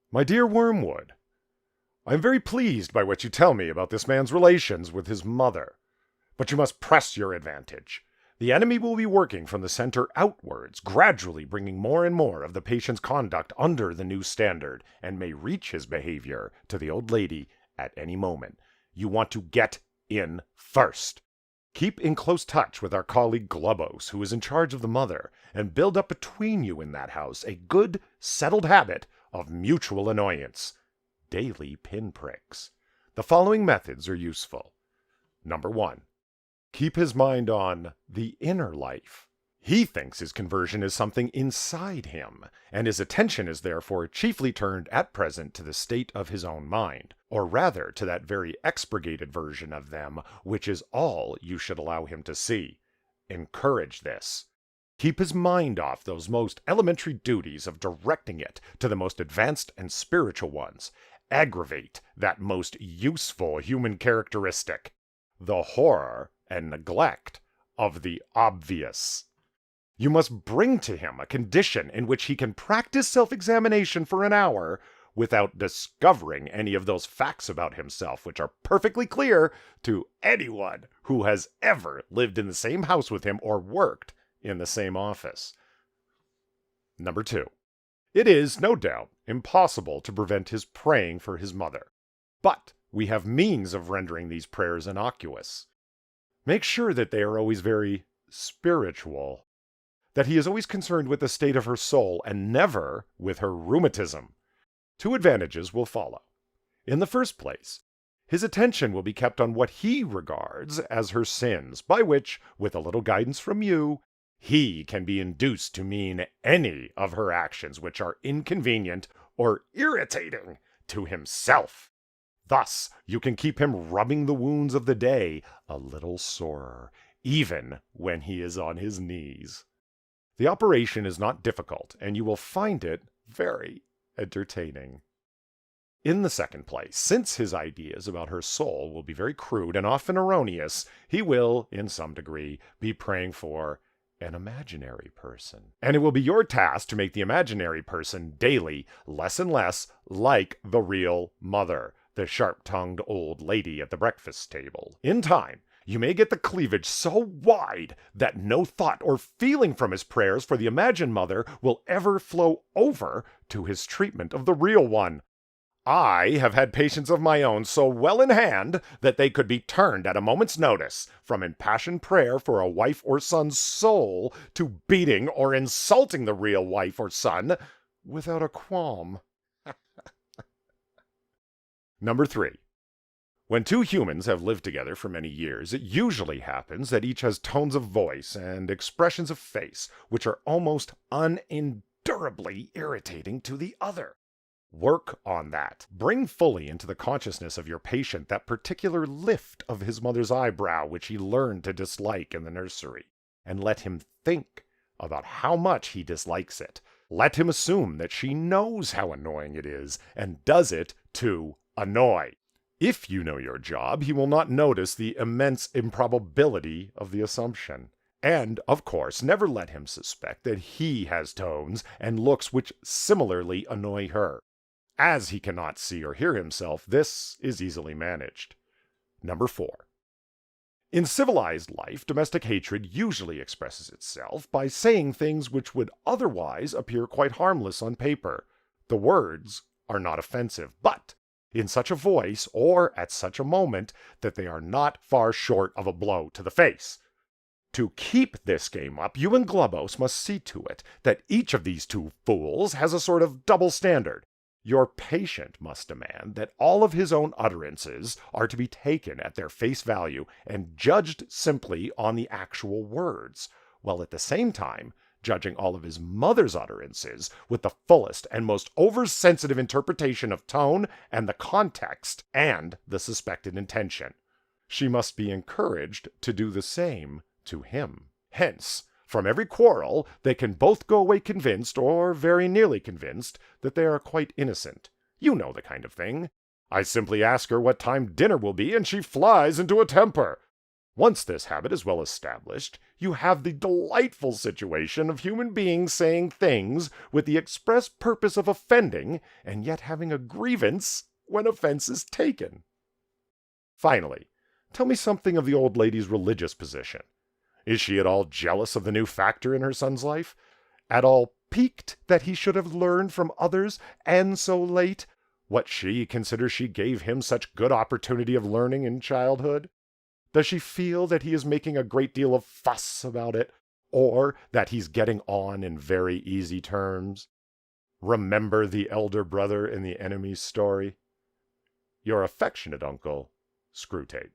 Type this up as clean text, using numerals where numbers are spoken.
My dear Wormwood, I am very pleased by what you tell me about this man's relations with his mother. But you must press your advantage. The enemy will be working from the center outwards, gradually bringing more and more of the patient's conduct under the new standard, and may reach his behavior to the old lady at any moment. You want to get in first. Keep in close touch with our colleague Glubos, who is in charge of the mother, and build up between you in that house a good, settled habit of mutual annoyance. Daily pinpricks. The following methods are useful. Number 1. Keep his mind on the inner life. He thinks his conversion is something inside him, and his attention is therefore chiefly turned at present to the state of his own mind, or rather to that very expurgated version of them, which is all you should allow him to see. Encourage this. Keep his mind off those most elementary duties of directing it to the most advanced and spiritual ones. Aggravate that most useful human characteristic, the horror and neglect of the obvious. You must bring to him a condition in which he can practice self-examination for an hour without discovering any of those facts about himself which are perfectly clear to anyone who has ever lived in the same house with him or worked in the same office. Number 2. It is, no doubt, impossible to prevent his praying for his mother, but we have means of rendering these prayers innocuous. Make sure that they are always very spiritual, that he is always concerned with the state of her soul and never with her rheumatism. 2 advantages will follow. In the first place, his attention will be kept on what he regards as her sins, by which, with a little guidance from you, he can be induced to mean any of her actions which are inconvenient or irritating to himself. Thus, you can keep him rubbing the wounds of the day a little sorer, even when he is on his knees. The operation is not difficult, and you will find it very entertaining. In the second place, since his ideas about her soul will be very crude and often erroneous, he will, in some degree, be praying for an imaginary person. And it will be your task to make the imaginary person daily less and less like the real mother, the sharp-tongued old lady at the breakfast table. In time, you may get the cleavage so wide that no thought or feeling from his prayers for the imagined mother will ever flow over to his treatment of the real one. I have had patients of my own so well in hand that they could be turned at a moment's notice from impassioned prayer for a wife or son's soul to beating or insulting the real wife or son without a qualm. Number 3. When 2 humans have lived together for many years, it usually happens that each has tones of voice and expressions of face which are almost unendurably irritating to the other. Work on that. Bring fully into the consciousness of your patient that particular lift of his mother's eyebrow which he learned to dislike in the nursery, and let him think about how much he dislikes it. Let him assume that she knows how annoying it is, and does it to annoy. If you know your job, he will not notice the immense improbability of the assumption. And, of course, never let him suspect that he has tones and looks which similarly annoy her. As he cannot see or hear himself, this is easily managed. Number 4. In civilized life, domestic hatred usually expresses itself by saying things which would otherwise appear quite harmless on paper. The words are not offensive, but in such a voice or at such a moment that they are not far short of a blow to the face. To keep this game up, you and Glubos must see to it that each of these 2 fools has a sort of double standard. Your patient must demand that all of his own utterances are to be taken at their face value and judged simply on the actual words, while at the same time judging all of his mother's utterances with the fullest and most oversensitive interpretation of tone and the context and the suspected intention. She must be encouraged to do the same to him. Hence, from every quarrel, they can both go away convinced, or very nearly convinced, that they are quite innocent. You know the kind of thing. I simply ask her what time dinner will be, and she flies into a temper. Once this habit is well established, you have the delightful situation of human beings saying things with the express purpose of offending, and yet having a grievance when offense is taken. Finally, tell me something of the old lady's religious position. Is she at all jealous of the new factor in her son's life? At all piqued that he should have learned from others, and so late, what she considers she gave him such good opportunity of learning in childhood? Does she feel that he is making a great deal of fuss about it, or that he's getting on in very easy terms? Remember the elder brother in the enemy's story? Your affectionate uncle, Screwtape.